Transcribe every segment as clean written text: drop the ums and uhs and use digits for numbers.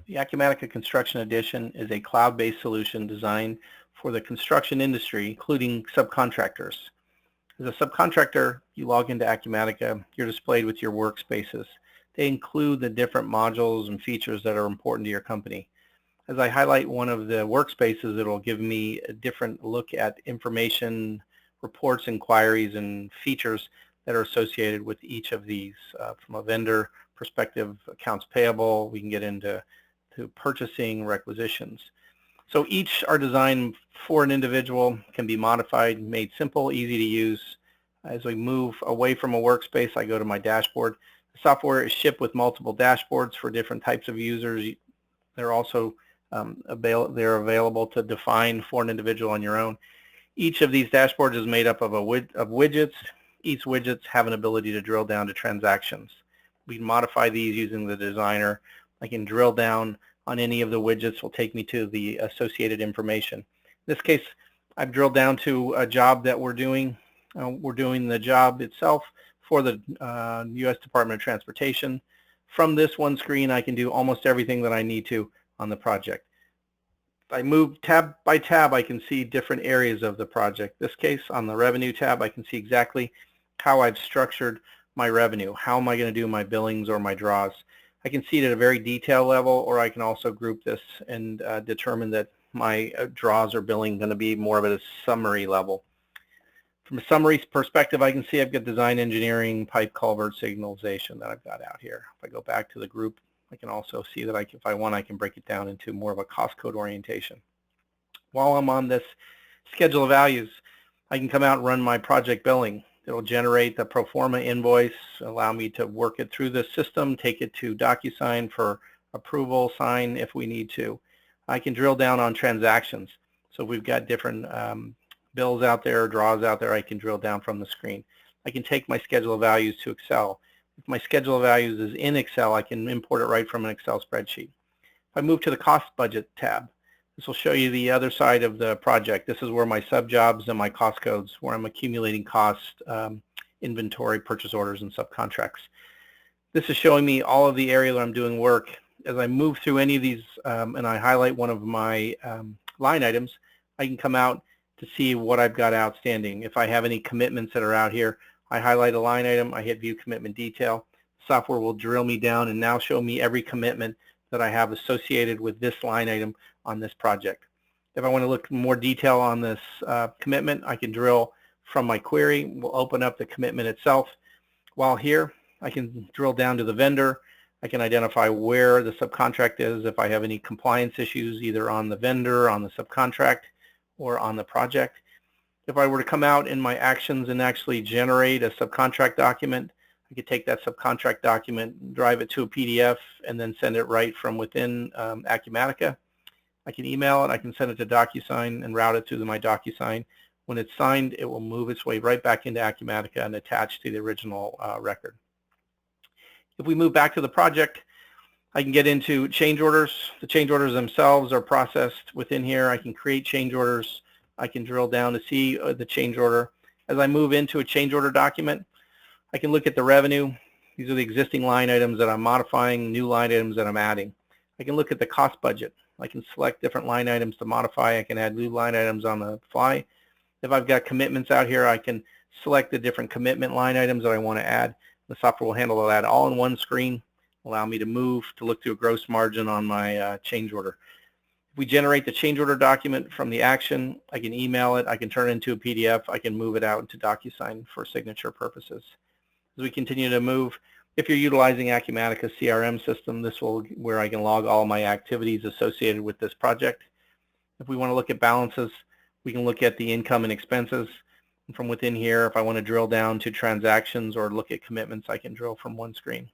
The Acumatica Construction Edition is a cloud-based solution designed for the construction industry, including subcontractors. As a subcontractor, you log into Acumatica, you're displayed with your workspaces. They include the different modules and features that are important to your company. As I highlight one of the workspaces, it'll give me a different look at information, reports, inquiries, and features that are associated with each of these. From a vendor perspective, accounts payable, we can get into purchasing, requisitions. So each are designed for an individual, can be modified, made simple, easy to use. As we move away from a workspace, I go to my dashboard. The software is shipped with multiple dashboards for different types of users. They're also available to define for an individual on your own. Each of these dashboards is made up of widgets. Each widgets have an ability to drill down to transactions. We can modify these using the designer. I can drill down on any of the widgets, will take me to the associated information. In this case, I've drilled down to a job that we're doing. We're doing the job itself for the U.S. Department of Transportation. From this one screen, I can do almost everything that I need to on the project. If I move tab by tab, I can see different areas of the project. In this case, on the revenue tab, I can see exactly how I've structured my revenue. How am I going to do my billings or my draws? I can see it at a very detailed level, or I can also group this and determine that my draws or billing going to be more of at a summary level. From a summary perspective, I can see I've got design, engineering, pipe, culvert, signalization that I've got out here. If I go back to the group, I can also see that if I want, I can break it down into more of a cost code orientation. While I'm on this schedule of values, I can come out and run my project billing. It'll generate the pro forma invoice, allow me to work it through the system, take it to DocuSign for approval, sign if we need to. I can drill down on transactions. So if we've got different bills out there, draws out there, I can drill down from the screen. I can take my schedule of values to Excel. If my schedule of values is in Excel, I can import it right from an Excel spreadsheet. If I move to the cost budget tab, this will show you the other side of the project. This is where my sub-jobs and my cost codes, where I'm accumulating cost, inventory, purchase orders, and subcontracts. This is showing me all of the area that I'm doing work. As I move through any of these and I highlight one of my line items, I can come out to see what I've got outstanding. If I have any commitments that are out here, I highlight a line item, I hit View Commitment Detail. Software will drill me down and now show me every commitment that I have associated with this line item on this project. If I want to look more detail on this commitment, I can drill from my query. We'll open up the commitment itself. While here, I can drill down to the vendor. I can identify where the subcontract is, if I have any compliance issues, either on the vendor, on the subcontract, or on the project. If I were to come out in my actions and actually generate a subcontract document, I could take that subcontract document, drive it to a PDF, and then send it right from within Acumatica. I can email it, I can send it to DocuSign and route it to my DocuSign. When it's signed, it will move its way right back into Acumatica and attach to the original record. If we move back to the project, I can get into change orders. The change orders themselves are processed within here. I can create change orders. I can drill down to see the change order. As I move into a change order document, I can look at the revenue. These are the existing line items that I'm modifying, new line items that I'm adding. I can look at the cost budget. I can select different line items to modify. I can add new line items on the fly. If I've got commitments out here, I can select the different commitment line items that I want to add. The software will handle that all in one screen, allow me to move to look through a gross margin on my change order. If we generate the change order document from the action, I can email it, I can turn it into a PDF, I can move it out into DocuSign for signature purposes. As we continue to move, if you're utilizing Acumatica's CRM system, this will where I can log all my activities associated with this project. If we want to look at balances, we can look at the income and expenses. And from within here, if I want to drill down to transactions or look at commitments, I can drill from one screen.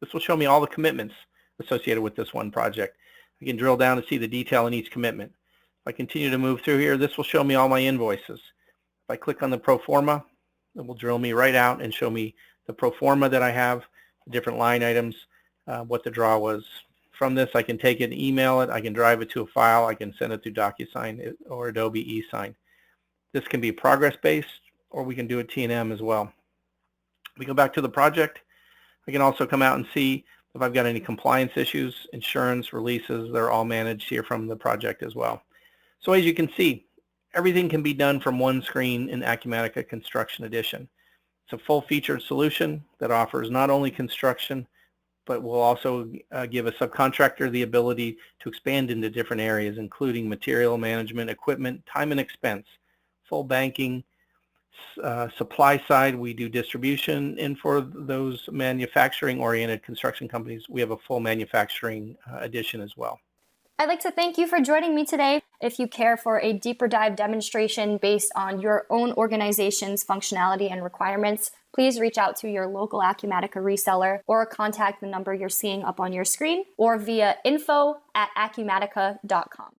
This will show me all the commitments associated with this one project. I can drill down to see the detail in each commitment. If I continue to move through here, this will show me all my invoices. If I click on the pro forma, it will drill me right out and show me the pro forma that I have, the different line items, what the draw was. From this, I can take it and email it. I can drive it to a file. I can send it through DocuSign or Adobe eSign. This can be progress-based, or we can do it T&M as well. We go back to the project. I can also come out and see If I've got any compliance issues, insurance, releases, they're all managed here from the project as well. So as you can see, everything can be done from one screen in Acumatica Construction Edition. It's a full-featured solution that offers not only construction, but will also give a subcontractor the ability to expand into different areas, including material management, equipment, time and expense, full banking, supply side, we do distribution, and for those manufacturing-oriented construction companies, we have a full manufacturing edition as well. I'd like to thank you for joining me today. If you care for a deeper dive demonstration based on your own organization's functionality and requirements, please reach out to your local Acumatica reseller or contact the number you're seeing up on your screen or via info@acumatica.com.